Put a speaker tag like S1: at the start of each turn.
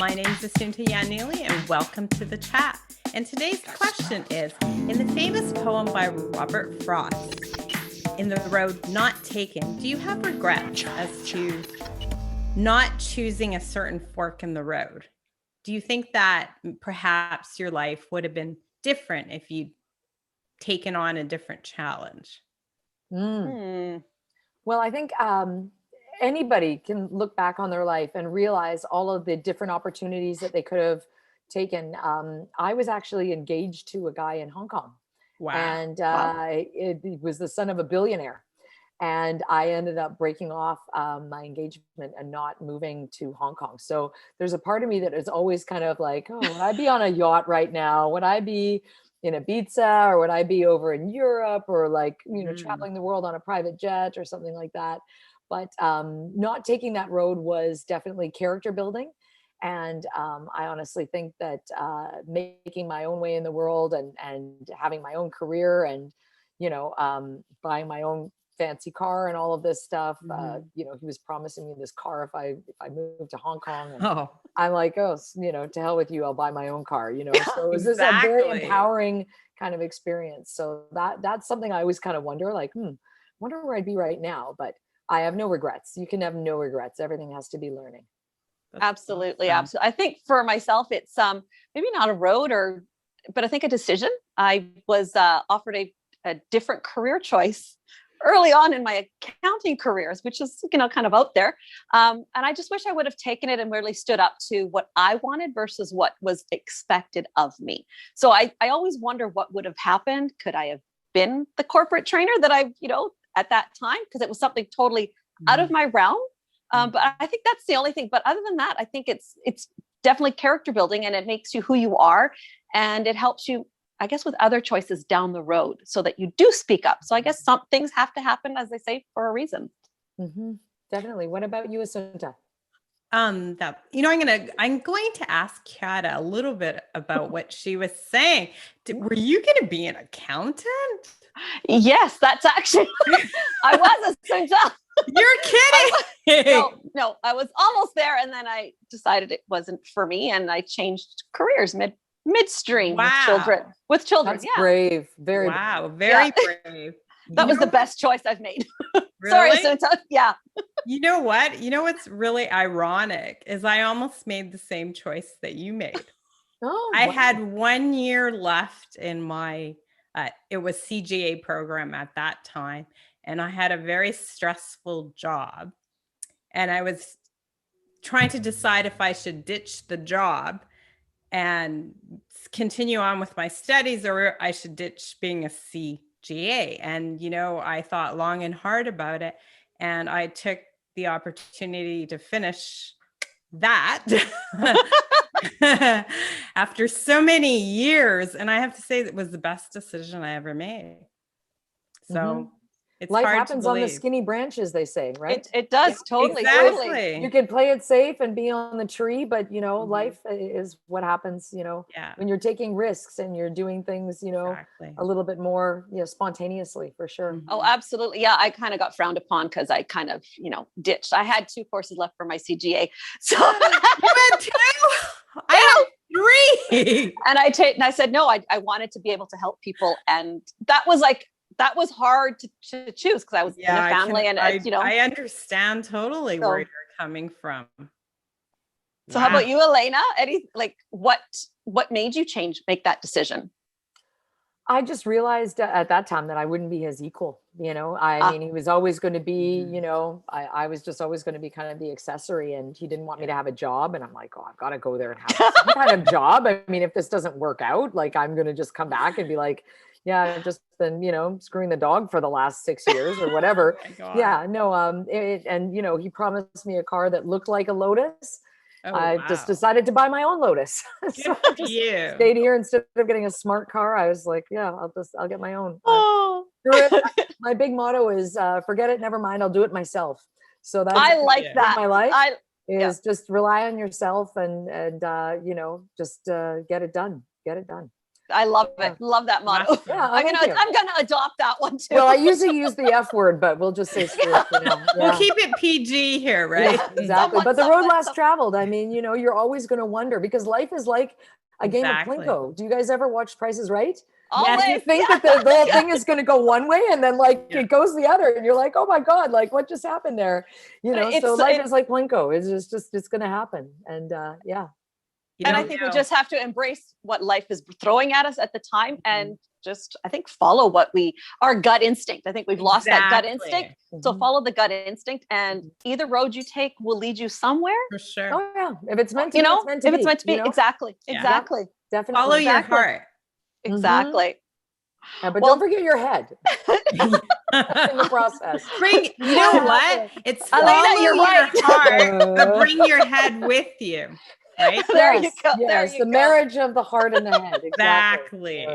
S1: My name is Asunta Yanili, and welcome to the chat. And today's question is, in the famous poem by Robert Frost, In the Road Not Taken, do you have regrets as to not choosing a certain fork in the road? Do you think that perhaps your life would have been different if you'd taken on a different challenge?
S2: Well, I think anybody can look back on their life and realize all of the different opportunities that they could have taken. I was actually engaged to a guy in Hong Kong,
S1: Wow.
S2: and he was the son of a billionaire. And I ended up breaking off my engagement and not moving to Hong Kong. So there's a part of me that is always kind of like, oh, would I be on a yacht right now? Would I be in Ibiza, or would I be over in Europe, or like, traveling the world on a private jet or something like that? But not taking that road was definitely character building. And I honestly think that making my own way in the world and having my own career and, buying my own fancy car and all of this stuff. He was promising me this car if I moved to Hong Kong. And I'm like, oh, to hell with you, I'll buy my own car, So it was this a very empowering kind of experience. So that's something I always kind of wonder, like, wonder where I'd be right now. But I have no regrets. You can have no regrets. Everything has to be learning.
S3: Absolutely. Absolutely. I think for myself, it's maybe not a road but I think a decision. I was offered a different career choice early on in my accounting careers, which is, kind of out there. And I just wish I would have taken it and really stood up to what I wanted versus what was expected of me. So I always wonder what would have happened. Could I have been the corporate trainer that I, at that time? Because it was something totally out of my realm. But I think that's the only thing. But other than that, I think it's definitely character building, and it makes you who you are. And it helps you, I guess, with other choices down the road so that you do speak up. So I guess some things have to happen, as they say, for a reason.
S2: Mm-hmm. Definitely. What about you, Asunta?
S1: I'm going to ask Kata a little bit about what she was saying. Were you going to be an accountant?
S3: Yes, that's actually, I was Asunta.
S1: You're kidding.
S3: No, I was almost there. And then I decided it wasn't for me. And I changed careers midstream with children.
S2: That's brave. Very
S1: brave.
S3: That was the best choice I've made.
S1: Really?
S3: Sorry, Asunta. Yeah.
S1: You know what? What's really ironic is I almost made the same choice that you made. I had 1 year left in my, it was CGA program at that time. And I had a very stressful job. And I was trying to decide if I should ditch the job and continue on with my studies, or I should ditch being a CGA. And, I thought long and hard about it. And I took the opportunity to finish that after so many years. And I have to say it was the best decision I ever made. So it's
S2: life
S1: hard
S2: happens on the skinny branches, they say, right?
S3: It does. Totally.
S1: Exactly.
S3: Totally.
S2: You can play it safe and be on the tree, but life is what happens, when you're taking risks and you're doing things, a little bit more, spontaneously, for sure.
S3: Oh, absolutely. Yeah. I kind of got frowned upon because I kind of, ditched. I had 2 courses left for my CGA. So
S1: you had 2? I had 3.
S3: And I said, no, I wanted to be able to help people. And that was hard to choose because I was in a family
S1: I understand totally where you're coming from.
S3: So how about you, Elena? What made you make that decision?
S2: I just realized at that time that I wouldn't be his equal. I mean, he was always going to be, I was just always going to be kind of the accessory, and he didn't want me to have a job. And I'm like, oh, I've got to go there and have some kind of job. I mean, if this doesn't work out, like, I'm going to just come back and be like, yeah, I've just been, screwing the dog for the last 6 years or whatever. He promised me a car that looked like a Lotus. I just decided to buy my own Lotus. So I just stayed here instead of getting a smart car. I was like, yeah, I'll get my own. My big motto is forget it, never mind, I'll do it myself. So that's
S3: I like that.
S2: My life is just rely on yourself and just get it done. Get it done.
S3: I love it. Love that motto.
S2: Yeah,
S3: I'm gonna adopt that one too.
S2: Well, I usually use the F word, but we'll just say spirit for now. Yeah.
S1: We'll keep it PG here, right?
S2: Yeah, exactly. But the road less traveled. I mean, you're always going to wonder, because life is like a game of Plinko. Do you guys ever watch Price is Right?
S3: Always.
S2: You think that the whole thing is going to go one way, and then it goes the other, and you're like, oh my God, like what just happened there? So life is like Plinko. It's just it's going to happen. And
S3: and I think we just have to embrace what life is throwing at us at the time, and just, I think, follow our gut instinct. I think we've lost that gut instinct. So follow the gut instinct, and either road you take will lead you somewhere.
S1: For sure.
S2: Oh yeah. If it's meant to be, it's meant to
S3: if it's meant to be, exactly.
S2: Definitely.
S1: Follow your heart.
S3: Exactly.
S2: Yeah, but don't forget your head in the process.
S1: You know what? It's follow
S3: Elena,
S1: your heart, but bring your head with you. Right?
S3: There you go.
S2: Yes, the marriage of the heart and the head.
S1: Exactly.